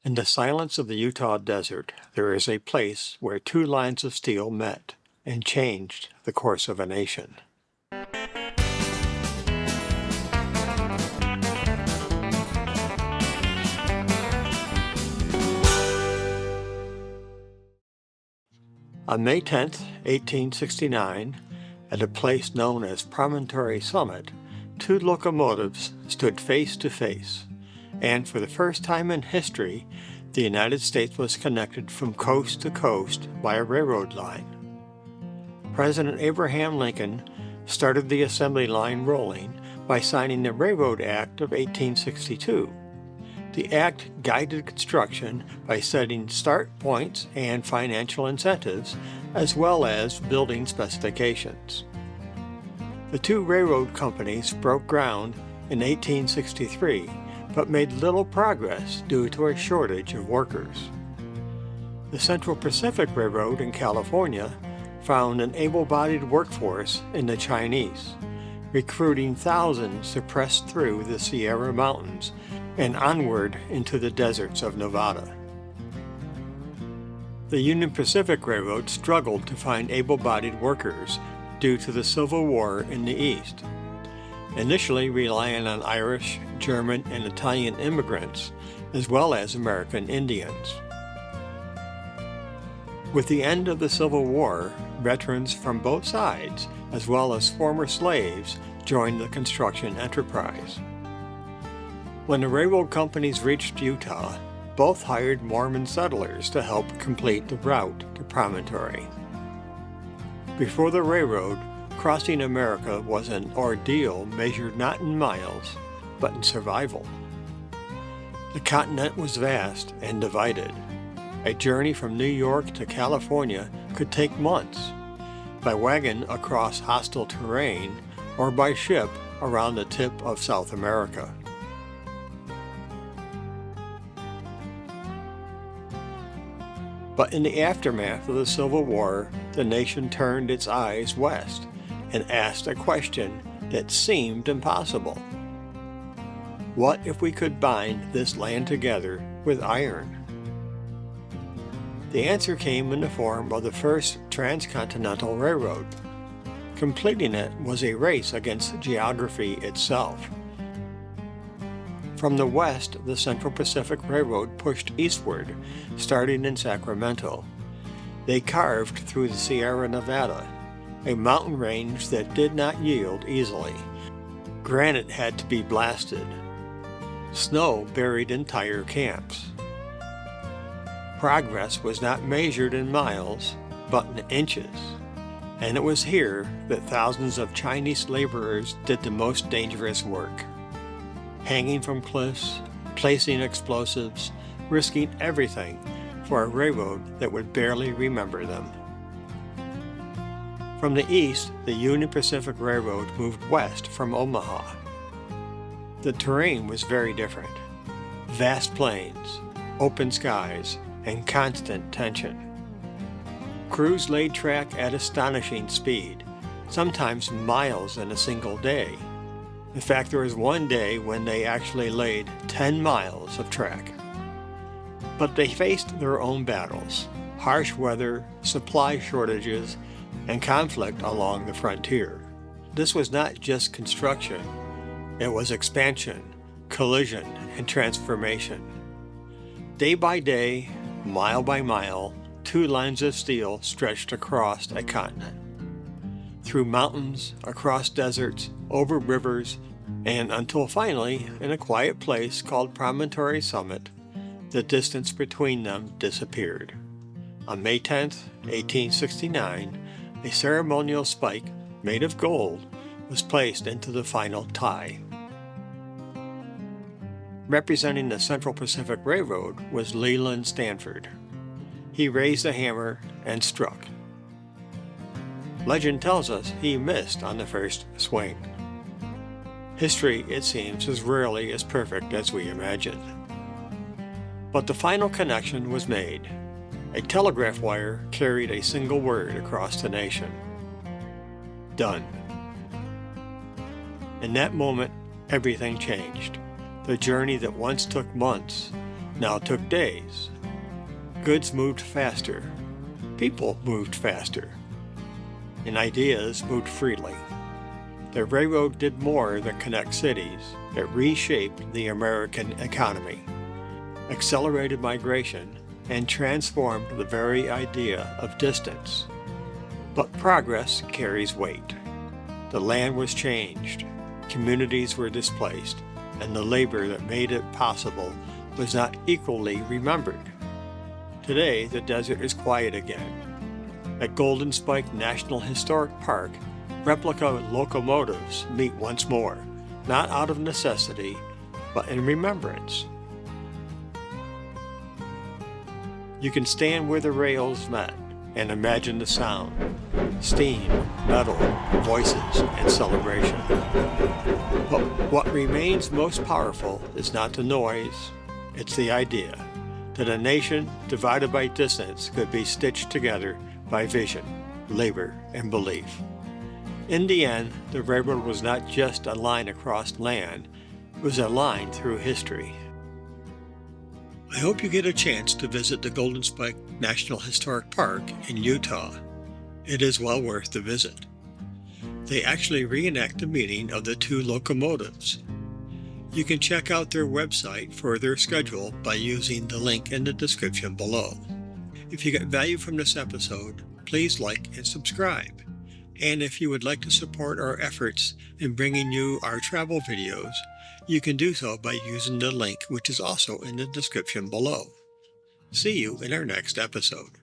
In the silence of the Utah desert, there is a place where two lines of steel met and changed the course of a nation. On May 10, 1869, at a place known as Promontory Summit, two locomotives stood face to face, and for the first time in history, the United States was connected from coast to coast by a railroad line. President Abraham Lincoln started the assembly line rolling by signing the Railroad Act of 1862. The act guided construction by setting start points and financial incentives, as well as building specifications. The two railroad companies broke ground in 1863, but made little progress due to a shortage of workers. The Central Pacific Railroad in California found an able-bodied workforce in the Chinese, recruiting thousands to press through the Sierra Mountains and onward into the deserts of Nevada. The Union Pacific Railroad struggled to find able-bodied workers due to the Civil War in the East, initially relying on Irish, German, and Italian immigrants, as well as American Indians. With the end of the Civil War, veterans from both sides, as well as former slaves, joined the construction enterprise. When the railroad companies reached Utah, both hired Mormon settlers to help complete the route to Promontory. Before the railroad, crossing America was an ordeal measured not in miles, but in survival. The continent was vast and divided. A journey from New York to California could take months, by wagon across hostile terrain, or by ship around the tip of South America. But in the aftermath of the Civil War, the nation turned its eyes west and asked a question that seemed impossible. What if we could bind this land together with iron? The answer came in the form of the first transcontinental railroad. Completing it was a race against geography itself. From the west, the Central Pacific Railroad pushed eastward, starting in Sacramento. They carved through the Sierra Nevada, a mountain range that did not yield easily. Granite had to be blasted. Snow buried entire camps. Progress was not measured in miles, but in inches. And it was here that thousands of Chinese laborers did the most dangerous work. Hanging from cliffs, placing explosives, risking everything for a railroad that would barely remember them. From the east, the Union Pacific Railroad moved west from Omaha. The terrain was very different. Vast plains, open skies, and constant tension. Crews laid track at astonishing speed, sometimes miles in a single day. In fact, there was one day when they actually laid 10 miles of track. But they faced their own battles, harsh weather, supply shortages, and conflict along the frontier. This was not just construction, it was expansion, collision, and transformation. Day by day, mile by mile, two lines of steel stretched across a continent. Through mountains, across deserts, over rivers, and until finally, in a quiet place called Promontory Summit, the distance between them disappeared. On May 10, 1869, a ceremonial spike made of gold was placed into the final tie. Representing the Central Pacific Railroad was Leland Stanford. He raised the hammer and struck. Legend tells us he missed on the first swing. History, it seems, is rarely as perfect as we imagined. But the final connection was made. A telegraph wire carried a single word across the nation. Done. In that moment, everything changed. The journey that once took months now took days. Goods moved faster. People moved faster. And ideas moved freely. The railroad did more than connect cities. It reshaped the American economy, accelerated migration, and transformed the very idea of distance. But progress carries weight. The land was changed, communities were displaced, and the labor that made it possible was not equally remembered. Today, the desert is quiet again. At Golden Spike National Historic Park, replica locomotives meet once more, not out of necessity, but in remembrance. You can stand where the rails met and imagine the sound, steam, metal, voices, and celebration. But what remains most powerful is not the noise, it's the idea that a nation divided by distance could be stitched together by vision, labor, and belief. In the end, the railroad was not just a line across land, it was a line through history. I hope you get a chance to visit the Golden Spike National Historic Park in Utah. It is well worth the visit. They actually reenact the meeting of the two locomotives. You can check out their website for their schedule by using the link in the description below. If you got value from this episode, please like and subscribe. And if you would like to support our efforts in bringing you our travel videos, you can do so by using the link which is also in the description below. See you in our next episode.